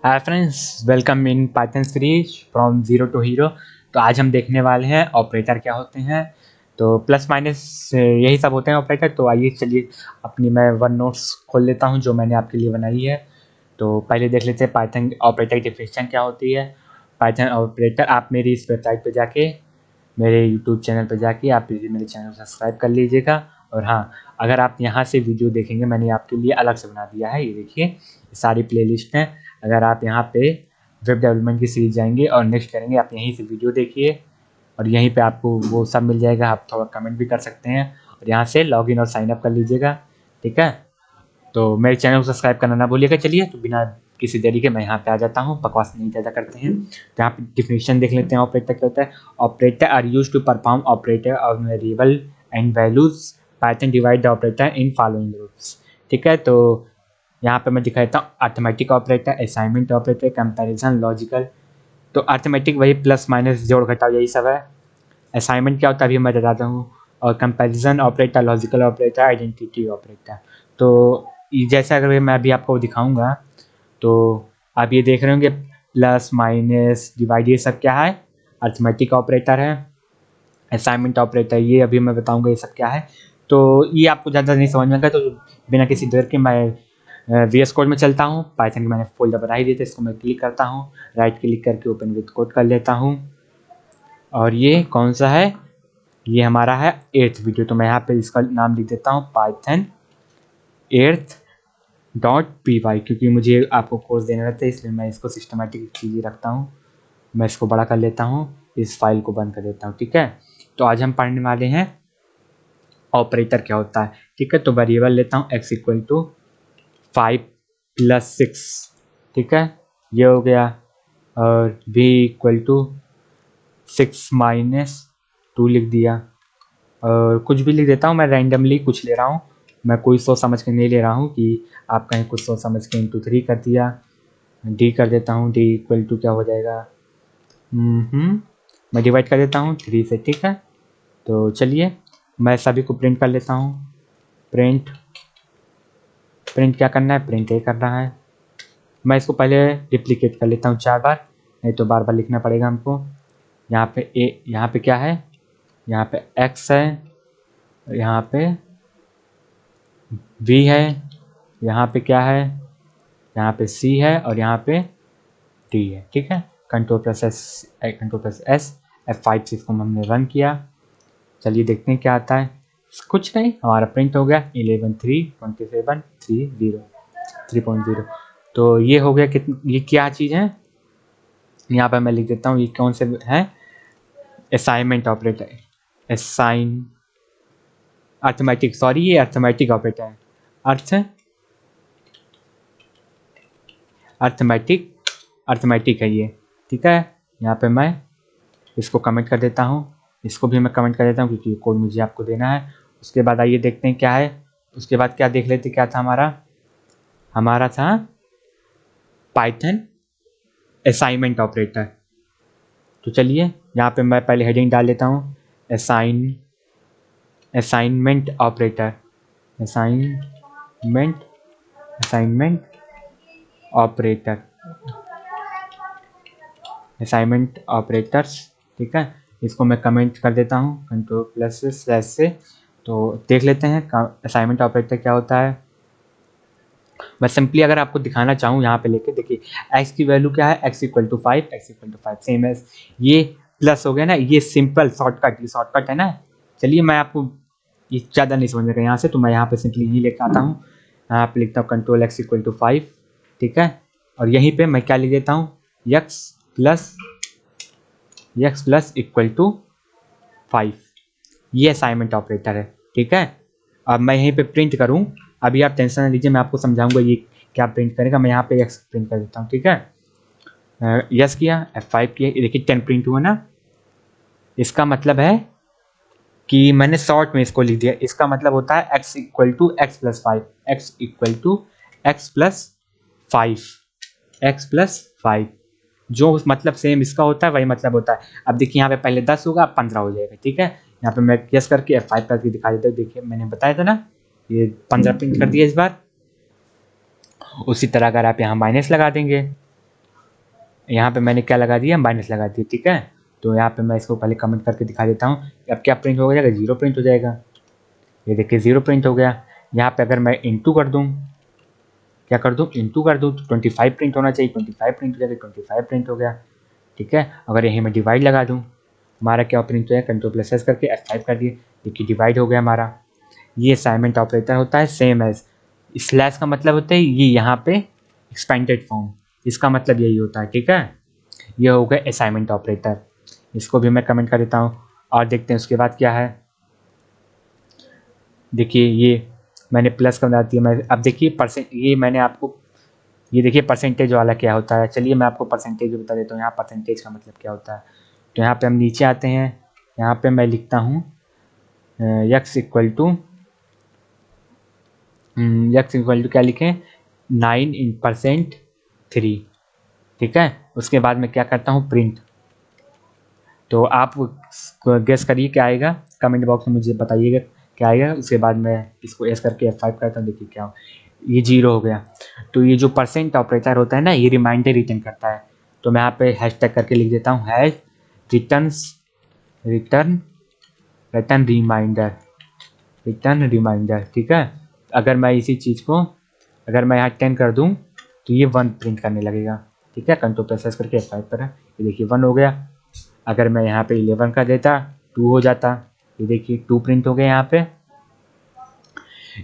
Hi friends, welcome in Python series from zero to hero. तो आज हम देखने वाले हैं ऑपरेटर क्या होते हैं। तो प्लस माइनस यही सब होते हैं ऑपरेटर। तो आइए चलिए अपनी मैं वन नोट्स खोल लेता हूं जो मैंने आपके लिए बनाई है। तो पहले देख लेते हैं पाइथन ऑपरेटर की डेफिनेशन क्या होती है। पाइथन ऑपरेटर आप मेरी इस वेबसाइट पे जाके, मेरे यूट्यूब चैनल पे जाके आप प्लीज़ मेरे चैनल को सब्सक्राइब कर लीजिएगा। और हाँ, अगर आप यहाँ से वीडियो देखेंगे, मैंने आपके लिए अलग से बना दिया है, ये देखिए सारी प्लेलिस्ट हैं। अगर आप यहाँ पे वेब डेवलपमेंट की सीरीज जाएंगे और नेक्स्ट करेंगे, आप यहीं से वीडियो देखिए और यहीं पे आपको वो सब मिल जाएगा। आप थोड़ा कमेंट भी कर सकते हैं और यहाँ से लॉगिन और साइन अप कर लीजिएगा, ठीक है। तो मेरे चैनल को सब्सक्राइब करना ना भूलिएगा। चलिए, तो बिना किसी देरी के मैं यहाँ पे आ जाता हूँ, बकवास नहीं ज़्यादा करते हैं। तो यहाँ पे डिफिनेशन देख लेते हैं ऑपरेटर क्या होता है। Operator are use to perform operator of variable and values. Python divide the operator in following groups, ठीक है। तो यहाँ पे मैं दिखा देता हूँ arithmetic operator, assignment operator, comparison, logical. तो अर्थमेटिक वही प्लस माइनस जोड़ घटाव यही सब है। असाइनमेंट क्या होता है अभी मैं बताता हूँ। और comparison operator, logical operator, identity operator. तो जैसे अगर मैं अभी आपको दिखाऊंगा तो आप ये देख रहे होंगे प्लस माइनस डिवाइड ये सब क्या है, अर्थमेटिक ऑपरेटर है। असाइनमेंट ऑपरेटर ये अभी मैं बताऊंगा ये सब क्या है। तो ये आपको ज़्यादा नहीं समझ में आएगा, तो बिना किसी देर के मैं वी एस कोड में चलता हूँ। पाइथन की मैंने फोल्डर बना ही दिया था, इसको मैं क्लिक करता हूँ, राइट क्लिक करके ओपन विद कोड कर लेता हूँ। और ये कौन सा है, ये हमारा है 8th वीडियो। तो मैं यहाँ पे इसका नाम लिख देता हूँ पाइथन 8th.py, क्योंकि मुझे आपको कोर्स देना रहता है इसलिए मैं इसको सिस्टमेटिक चीज़ें रखता हूँ। मैं इसको बड़ा कर लेता हूँ, इस फाइल को बंद कर देता हूँ, ठीक है। तो आज हम पढ़ने वाले हैं ऑपरेटर क्या होता है, ठीक है। तो वेरिएबल लेता हूँ x इक्वल टू 5 + 6, ठीक है, ये हो गया। और v इक्वल टू 6 - 2 लिख दिया। और कुछ भी लिख देता हूँ, मैं रैंडमली कुछ ले रहा हूँ, मैं कोई सोच समझ के नहीं ले रहा हूँ कि आप कहीं कुछ सोच समझ के इंटू 3 कर दिया। डी कर देता हूँ, डी इक्वल टू क्या हो जाएगा, मैं डिवाइड कर देता हूँ 3 से, ठीक है। तो चलिए मैं सभी को प्रिंट कर लेता हूँ। प्रिंट प्रिंट क्या करना है, प्रिंट ए करना है। मैं इसको पहले डिप्लीकेट कर लेता हूँ 4 बार, नहीं तो बार बार लिखना पड़ेगा हमको। यहाँ पे ए, यहाँ पे क्या है, यहाँ पे x है, यहाँ पे v है, यहाँ पे क्या है, यहाँ पे c है और यहाँ पे t है, ठीक है। Ctrl+S F5 से इसको हमने रन किया। चलिए देखते हैं क्या आता है। कुछ नहीं, हमारा प्रिंट हो गया 11/3/27/30 तो ये हो गया। ये क्या चीज़ है, यहाँ पर मैं लिख देता हूँ ये कौन से है, assignment operator, assign arithmetic, sorry ये अर्थमेटिक ऑपरेटर है। अर्थमेटिक है ये, ठीक है। यहाँ पे मैं इसको कमेंट कर देता हूँ, इसको भी मैं कमेंट कर देता हूँ क्योंकि कोड मुझे आपको देना है। उसके बाद आइए देखते हैं क्या है। उसके बाद क्या देख लेते, क्या था हमारा था पाइथन असाइनमेंट ऑपरेटर। तो चलिए यहाँ पे मैं पहले हेडिंग डाल लेता हूँ, assignment operator, assignment operator, assignment operators, ठीक है। इसको मैं कमेंट कर देता हूँ Ctrl+/ से। तो देख लेते हैं असाइनमेंट ऑपरेटर क्या होता है। मैं सिंपली अगर आपको दिखाना चाहूँ यहाँ पे लेके देखिए, x की वैल्यू क्या है, x equal to 5 same as ये प्लस हो गया ना, ये सिंपल शॉर्टकट है ना। चलिए मैं आपको ये ज़्यादा नहीं समझ यहाँ से, तो मैं यहाँ पे सिंपली यही लेकर आता हूँ, यहाँ पे लिखता हूँ Ctrl+X इक्वल टू 5, ठीक है। और यहीं पे मैं क्या लिख देता हूँ, x प्लस इक्वल टू 5, ये असाइनमेंट ऑपरेटर है, ठीक है। अब मैं यहीं पे प्रिंट करूँ, अभी आप टेंशन ना लीजिए, मैं आपको समझाऊंगा ये क्या प्रिंट करेगा। मैं यहाँ पे x प्रिंट कर देता हूँ, ठीक है। यस किया, F5 किया, देखिए 10 प्रिंट हुआ ना। इसका मतलब है कि मैंने शॉर्ट में इसको लिख दिया, इसका मतलब होता है x equal to x plus 5, x equal to x plus 5, जो मतलब सेम इसका होता है वही मतलब होता है। अब देखिए यहाँ पे पहले 10 होगा, अब 15 हो जाएगा, ठीक है। यहाँ पे मैं यस करके F5 करके दिखा देता हूँ, देखिए मैंने बताया था ना, ये 15 प्रिंट कर दिया इस बार। उसी तरह अगर आप यहाँ माइनस लगा देंगे यहाँ पे मैंने क्या लगा दिया, माइनस लगा दिया, ठीक है। तो यहाँ पे मैं इसको पहले कमेंट करके दिखा देता हूँ। अब क्या प्रिंट हो जाएगा, 0 प्रिंट हो जाएगा। ये देखिए 0 प्रिंट हो गया। यहाँ पे अगर मैं इंटू कर दूँ, क्या कर दूँ, इंटू कर दूँ तो 25 प्रिंट होना चाहिए, 25 प्रिंट हो जाएगा, 25 प्रिंट हो गया, ठीक है। अगर यहीं मैं डिवाइड लगा दूँ, हमारा क्या प्रिंट हो जाएगा, कंट्रोल+S करके F5 कर दिए, देखिए डिवाइड हो गया हमारा। ये असाइनमेंट ऑपरेटर होता है सेम एज। स्लैश का मतलब होता है ये यहाँ पे एक्सपेंडेड फॉर्म, इसका मतलब यही होता है, ठीक है। ये हो गया असाइनमेंट ऑपरेटर। इसको भी मैं कमेंट कर देता हूँ और देखते हैं उसके बाद क्या है। देखिए ये मैंने प्लस कर दिया। मैं अब देखिए ये मैंने आपको, ये देखिए परसेंटेज वाला क्या होता है। चलिए मैं आपको परसेंटेज बता देता हूँ। यहाँ परसेंटेज का मतलब क्या होता है, तो यहाँ पे हम नीचे आते हैं। यहाँ पे मैं लिखता हूँ यक्स इक्वल टू क्या लिखें, 9%3, ठीक है। उसके बाद मैं क्या करता हूँ, प्रिंट। तो आप गेस करिए क्या आएगा, कमेंट बॉक्स में मुझे बताइएगा क्या आएगा। उसके बाद मैं इसको एस करके F5 करता हूँ, देखिए क्या हो, ये 0 हो गया। तो ये जो परसेंट ऑपरेटर होता है ना, ये रिमाइंडर रिटर्न करता है। तो मैं यहाँ पे हैशटैग करके लिख देता हूँ, हैश रिटर्न रिमाइंडर, ठीक है। अगर मैं इसी चीज़ को, अगर मैं यहाँ 10 कर दूँ तो ये 1 प्रिंट करने लगेगा, ठीक है। कंट्रोल+S करके F5 पर है, ये देखिए 1 हो गया। अगर मैं यहाँ पे 11 कर देता 2 हो जाता, ये देखिए 2 प्रिंट हो गया यहाँ पे।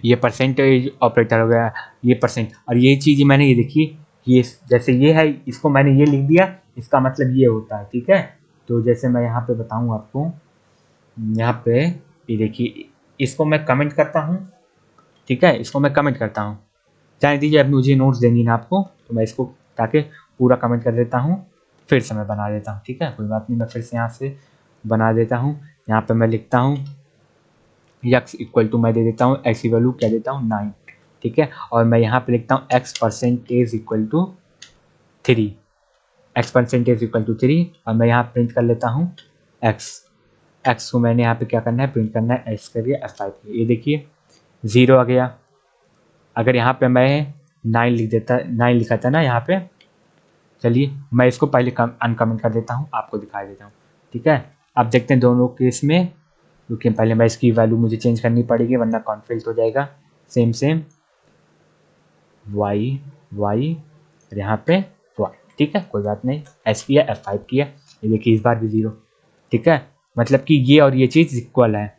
ये परसेंटेज ऑपरेटर हो गया, ये परसेंट। और ये चीज़ मैंने, ये देखिए ये जैसे ये है, इसको मैंने ये लिख दिया, इसका मतलब ये होता है, ठीक है। तो जैसे मैं यहाँ पे बताऊँ आपको, यहाँ पे ये देखिए, इसको मैं कमेंट करता हूँ, ठीक है। इसको मैं कमेंट करता हूँ, जाने दीजिए, अब मुझे नोट्स देनी है ना आपको, तो मैं इसको ताकि पूरा कमेंट कर देता हूँ, फिर से मैं बना देता हूँ, ठीक है। कोई बात नहीं, मैं फिर से यहाँ से बना देता हूँ। यहाँ पे मैं लिखता हूँ यक्स इक्वल टू, मैं दे देता हूँ एक्स की वैल्यू क्या देता हूँ, 9, ठीक है। और मैं यहाँ पे लिखता हूँ x% equal to 3, x% equal to 3। और मैं यहाँ प्रिंट कर लेता हूँ x को मैंने यहाँ पे क्या करना है, प्रिंट करना है, x करिए F5। ये देखिए 0 आ गया। अगर यहाँ पे मैं 9 लिख देता, 9 लिखा था ना यहाँ पे, चलिए मैं इसको पहले अनकमेंट कर देता हूँ, आपको दिखा देता हूँ, ठीक है। अब देखते हैं दोनों केस में, क्योंकि पहले मैं इसकी वैल्यू मुझे चेंज करनी पड़ेगी वरना कॉन्फ्लिक्ट हो जाएगा। सेम y और यहाँ पे y, ठीक है। कोई बात नहीं, S किया F5 किया, ये देखिए इस बार भी 0, ठीक है। मतलब कि ये और ये चीज़ इक्वल है,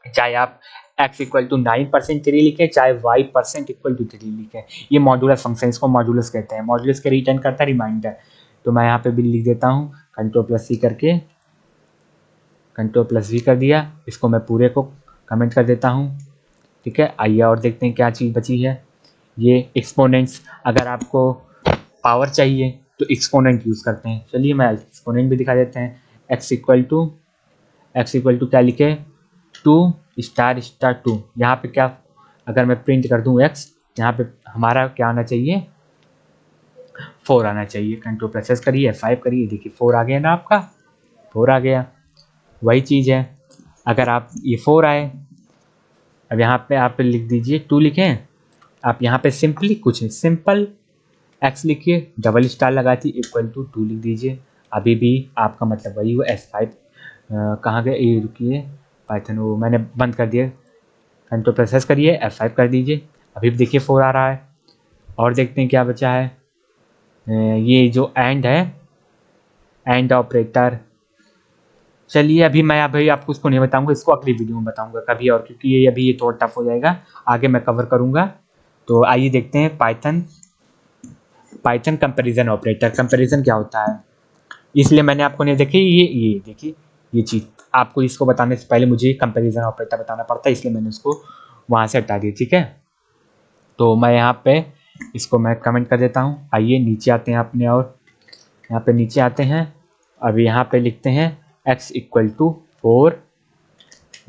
चाहे आप x इक्वल टू 9% 3 लिखें, चाहे y% इक्वल टू 3 लिखें। ये मॉड्यूलस फंक्शन, इसको मॉड्यूलस कहते हैं। मॉड्यूलस के रिटर्न करता है रिमाइंडर। तो मैं यहाँ पे भी लिख देता हूँ कंट्रोल+C करके, कंट्रोल+V कर दिया। इसको मैं पूरे को कमेंट कर देता हूँ, ठीक है। आइए और देखते हैं क्या चीज़ बची है। ये एक्सपोनेंट्स, अगर आपको पावर चाहिए तो एक्सपोनेंट यूज़ करते हैं। चलिए मैं एक्सपोनेंट भी दिखा देते हैं। x इक्वल टू क्या लिखे, 2*2। यहाँ पे क्या, अगर मैं प्रिंट कर दूँ x, यहाँ पे हमारा क्या आना चाहिए, 4 आना चाहिए। कंट्रोल+S करिए F5 करिए, देखिए 4 आ गया ना, आपका 4 आ गया। वही चीज़ है, अगर आप ये 4 आए, अब यहाँ पे आप लिख दीजिए 2 लिखें। आप यहाँ पे सिंपली कुछ नहीं, सिंपल x लिखिए, डबल स्टार लगाती इक्वल टू 2 लिख दीजिए। अभी भी आपका मतलब वही हुआ। F5 कहाँ गए, ये रुकिए, पाइथन वो मैंने बंद कर दिया। कंट्रोल+S करिए F5 कर दीजिए, अभी भी देखिए 4 आ रहा है। और देखते हैं क्या बचा है। ये जो एंड है, एंड ऑपरेटर, चलिए अभी आपको उसको नहीं बताऊंगा, इसको अगली वीडियो में बताऊंगा कभी और, क्योंकि ये अभी ये थोड़ा टफ हो जाएगा, आगे मैं कवर करूंगा। तो आइए देखते हैं पाइथन कंपैरिजन ऑपरेटर। कंपैरिजन क्या होता है, इसलिए मैंने आपको नहीं देखी, ये देखिए ये चीज़, आपको इसको बताने से पहले मुझे कंपैरिजन ऑपरेटर बताना पड़ता है, इसलिए मैंने उसको वहाँ से हटा दिया, ठीक है। तो मैं यहाँ पे इसको मैं कमेंट कर देता हूँ। आइए नीचे आते हैं अपने, और यहाँ पे नीचे आते हैं। अब यहाँ पे लिखते हैं x equal to 4,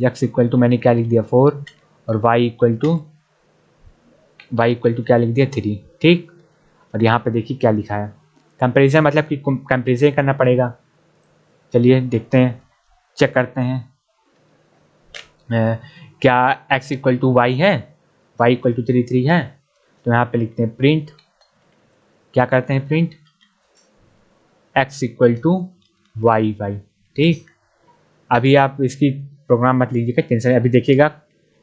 x equal to मैंने क्या लिख दिया 4, और y इक्वल टू क्या लिख दिया 3, ठीक। और यहाँ पे देखिए क्या लिखा है, कंपैरिजन मतलब कि कंपैरिजन करना पड़ेगा। चलिए देखते हैं, चेक करते हैं क्या x इक्वल टू y है, y इक्वल टू 3 है। तो यहाँ पे लिखते हैं प्रिंट, क्या करते हैं print, x equal to Y Y. ठीक, अभी आप इसकी प्रोग्राम मत लीजिएगा, टेंशन। अभी देखिएगा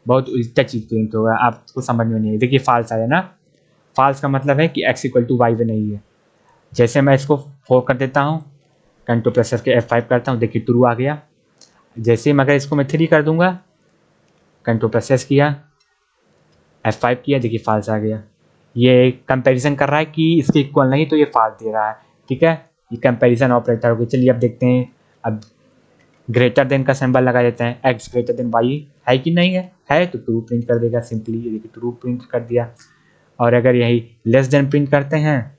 बहुत उल्टा चीज प्रिंट होगा, आपको समझ में नहीं है। देखिए फाल्स आया ना, फाल्स का मतलब है कि x इक्वल टू वाई में नहीं है। जैसे मैं इसको 4 कर देता हूँ, कंट्रोल प्रेस करके F5 करता हूँ, देखिए ट्रू आ गया। जैसे ही अगर इसको मैं 3 कर दूंगा, कंट्रोल प्रेस किया, F5 किया, देखिए फाल्स आ गया। ये कंपैरिजन कर रहा है कि इसके इक्वल नहीं, तो ये फाल्स दे रहा है। ठीक है, ये कंपैरिजन ऑपरेटर हो गया। चलिए अब देखते हैं, अब ग्रेटर देन का सिंबल लगा देते हैं, x ग्रेटर देन y है कि नहीं है तो ट्रू प्रिंट कर देगा सिंपली। ये देखिए ट्रू प्रिंट कर दिया। और अगर यही लेस देन प्रिंट करते हैं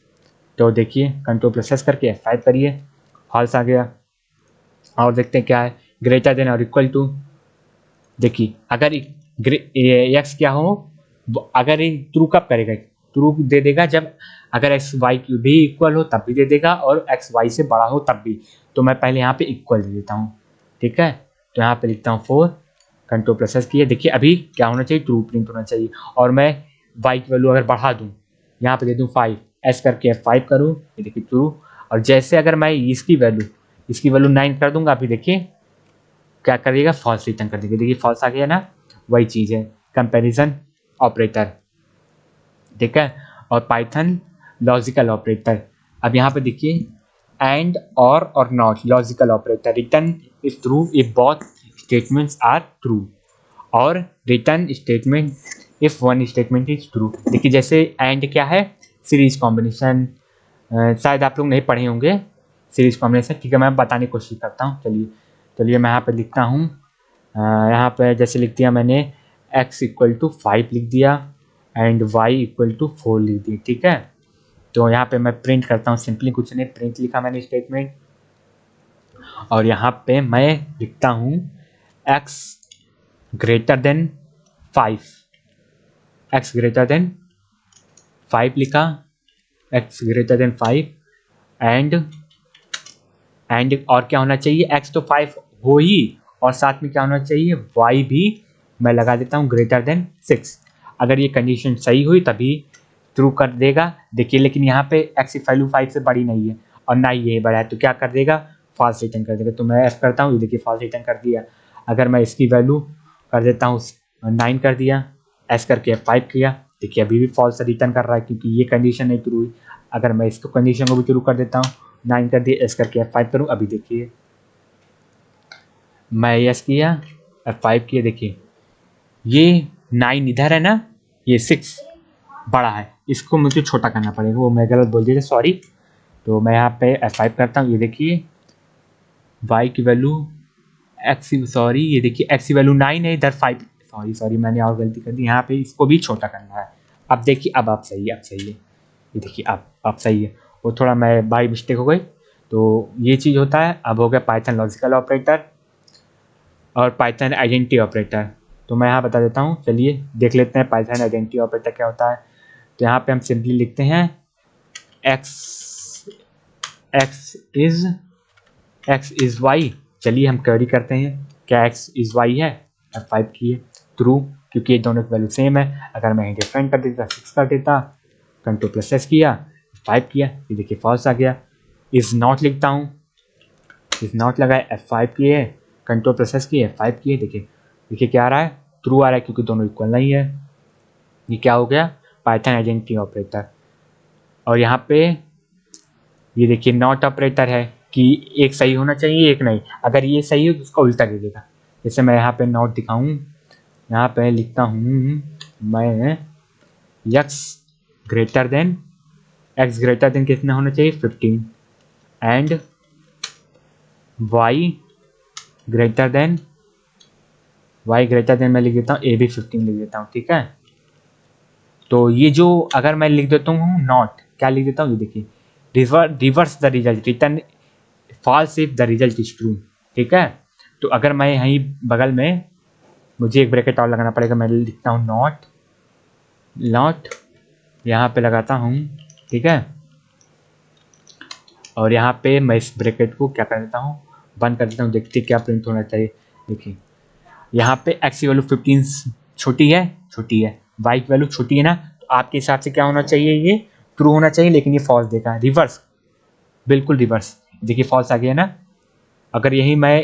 तो देखिए कंट्रोल प्रेस करके F5 करिए, फॉल्स आ गया। और देखते हैं क्या है, ग्रेटर देन और इक्वल टू। देखिए अगर x क्या हो, अगर ये ट्रू कब करेगा, ट्रू दे देगा जब अगर एक्स वाई की भी इक्वल हो तब भी दे देगा, और एक्स वाई से बड़ा हो तब भी। तो मैं पहले यहाँ पे इक्वल दे देता हूँ। ठीक है, तो यहाँ पे लिखता हूँ 4, कंट्रोल प्रेस किए। देखिए अभी क्या होना चाहिए, ट्रू प्रिंट होना चाहिए। और मैं वाई की वैल्यू अगर बढ़ा दूँ, यहाँ पे दे दूँ 5, एस करके F5 करूँ, ये देखिए ट्रू। और जैसे अगर मैं इसकी वैल्यू 9 कर दूंगा, अभी देखिए क्या करिएगा, फॉल्स रिटर्न कर देगा। देखिए फॉल्स आ गया ना, वही चीज़ है कंपैरिजन ऑपरेटर। ठीक है, और पाइथन लॉजिकल ऑपरेटर। अब यहाँ पे देखिए एंड और not logical operator. Return is true if both statements are true, और return statement if one statement is true. देखिए जैसे एंड क्या है, सीरीज कॉम्बिनेशन, शायद आप लोग नहीं पढ़े होंगे सीरीज कॉम्बिनेशन। ठीक है, मैं बताने की कोशिश करता हूँ। चलिए मैं यहाँ पे लिखता हूँ, यहाँ पे जैसे लिख दिया मैंने x इक्वल टू 5 लिख दिया एंड y इक्वल टू 4 लिख दी। ठीक है, तो यहाँ पे मैं प्रिंट करता हूँ, सिंपली कुछ नहीं, प्रिंट लिखा मैंने स्टेटमेंट। और यहाँ पे मैं लिखता हूँ x greater than 5, x greater than 5 लिखा, x ग्रेटर देन 5 एंड और क्या होना चाहिए, x तो 5 हो ही, और साथ में क्या होना चाहिए, y भी मैं लगा देता हूँ ग्रेटर देन 6। अगर ये कंडीशन सही हुई तभी ट्रू कर देगा। देखिए लेकिन यहाँ पे x की वैल्यू 5 से बड़ी नहीं है और ना ही ये बड़ा है, तो क्या कर देगा, फॉल्स रिटर्न कर देगा। तो मैं F करता हूँ, ये देखिए फॉल्स रिटर्न कर दिया। अगर मैं इसकी वैल्यू कर देता हूँ 9 कर दिया, S करके F5 किया, देखिए अभी भी फॉल्स रिटर्न कर रहा है क्योंकि ये कंडीशन नहीं ट्रू हुई। अगर मैं इसको कंडीशन को भी ट्रू कर देता हूँ, 9 कर दिया, S करके F5 करूँ, अभी देखिए मैं यस किया, F5 किया, देखिए ये 9 इधर है ना, ये 6 बड़ा है, इसको मुझे छोटा करना पड़ेगा, वो मैं गलत बोल दिया, सॉरी। तो मैं यहाँ पे F5 करता हूँ, ये देखिए y की वैल्यू सॉरी ये देखिए x की वैल्यू 9 है, इधर 5, सॉरी मैंने और गलती कर दी, यहाँ पे इसको भी छोटा करना है। अब देखिए अब आप सही है, ये देखिए अब सही है, वो थोड़ा मैं बाई मिस्टेक हो गई। तो ये चीज़ होता है। अब हो गया पाइथन लॉजिकल ऑपरेटर और पाइथन आइडेंटिटी ऑपरेटर। तो मैं यहाँ बता देता हूँ, चलिए देख लेते हैं पाइथन आइडेंटिटी ऑपरेटर क्या होता है। तो यहाँ पे हम सिंपली लिखते हैं x इज y। चलिए हम क्वेरी करते हैं, क्या x इज y है, F5 किए, ट्रू, क्योंकि ये दोनों की वैल्यू सेम है। अगर मैं डिफरेंट कर देता 6 कर देता, कंट्रोल प्रेस किया, 5 किया, ये देखिए फॉल्स आ गया। इज नॉट लिखता हूँ, इज नॉट लगाए, F5 किए, कंट्रोल प्रेस किए, F5 किए, देखिए क्या आ रहा है, ट्रू आ रहा है क्योंकि दोनों इक्वल नहीं है। ये क्या हो गया, पाइथन आइडेंटिटी ऑपरेटर। और यहाँ पे ये देखिए नॉट ऑपरेटर है कि एक सही होना चाहिए एक नहीं, अगर ये सही हो तो उसका उल्टा दे देगा। जैसे मैं यहाँ पे नॉट दिखाऊँ, यहाँ पे लिखता हूँ मैं x ग्रेटर देन कितना होना चाहिए, 15 एंड y ग्रेटर देन मैं लिख देता हूँ a भी 15 लिख देता हूँ। ठीक है, तो ये जो अगर मैं लिख देता हूँ नॉट, क्या लिख देता हूँ, ये देखिए reverse the result, return false if the result is true. ठीक है, तो अगर मैं यहीं बगल में मुझे एक ब्रैकेट और लगाना पड़ेगा, मैं लिखता हूँ नॉट यहाँ पे लगाता हूँ। ठीक है, और यहाँ पे मैं इस ब्रैकेट को क्या कर देता हूँ, बंद कर देता हूँ। देखते क्या प्रिंट होना चाहिए, देखिए यहाँ पे x की वैल्यू 15 छोटी है, y की वैल्यू छोटी है ना, तो आपके हिसाब से क्या होना चाहिए, ये ट्रू होना चाहिए, लेकिन ये फॉल्स देगा, रिवर्स, बिल्कुल रिवर्स। देखिए फॉल्स आ गया ना। अगर यही मैं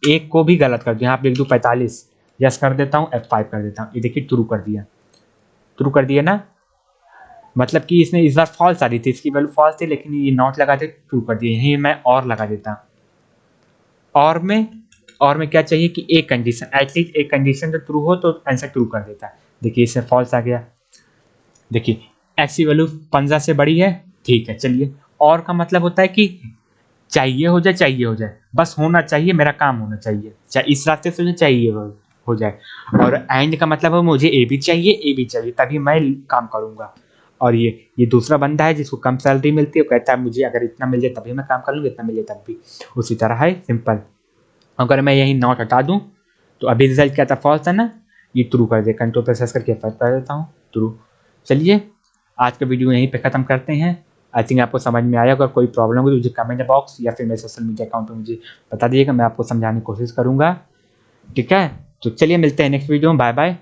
एक को भी गलत कर दूँ, यहाँ पे लिख दूँ 45, यस कर देता हूँ, F5 कर देता हूँ, ये देखिए ट्रू कर दिया, ट्रू कर दिया ना। मतलब कि इसने इस बार फॉल्स आ रही थी, इसकी वैल्यू फॉल्स थी, लेकिन ये नॉट लगा दे ट्रू कर दिया। यहीं मैं और लगा देता, और में क्या चाहिए कि एक कंडीशन, एटलीस्ट एक कंडीशन जो ट्रू हो तो आंसर ट्रू कर देता है। देखिए इसमें फॉल्स आ गया। देखिए एक्स की वैल्यू 15 से बड़ी है, ठीक है चलिए। और का मतलब होता है कि चाहिए हो जाए, चाहिए हो जाए, बस होना चाहिए, मेरा काम होना चाहिए, चाहे इस रास्ते से चाहिए हो जाए। और एंड का मतलब है मुझे ए भी चाहिए, ए भी चाहिए, तभी मैं काम करूंगा। और ये दूसरा बंदा है जिसको कम सैलरी मिलती है, वो कहता है मुझे अगर इतना मिल जाए तभी मैं काम कर लूँगा, इतना मिल जाए तब भी। उसी तरह है, सिंपल। अगर मैं यही नॉट हटा दूं तो अभी रिजल्ट क्या था, फॉल्स है ना, ये ट्रू कर दे। कंट्रोल प्रेस करके फाइव कर देता हूँ, ट्रू। चलिए आज का वीडियो यहीं पे ख़त्म करते हैं। आई थिंक आपको समझ में आया। अगर कोई प्रॉब्लम हो तो मुझे कमेंट बॉक्स या फिर मेरे सोशल मीडिया अकाउंट पे मुझे बता दिएगा, मैं आपको समझाने की कोशिश करूँगा। ठीक है, तो चलिए मिलते हैं नेक्स्ट वीडियो में। Bye bye.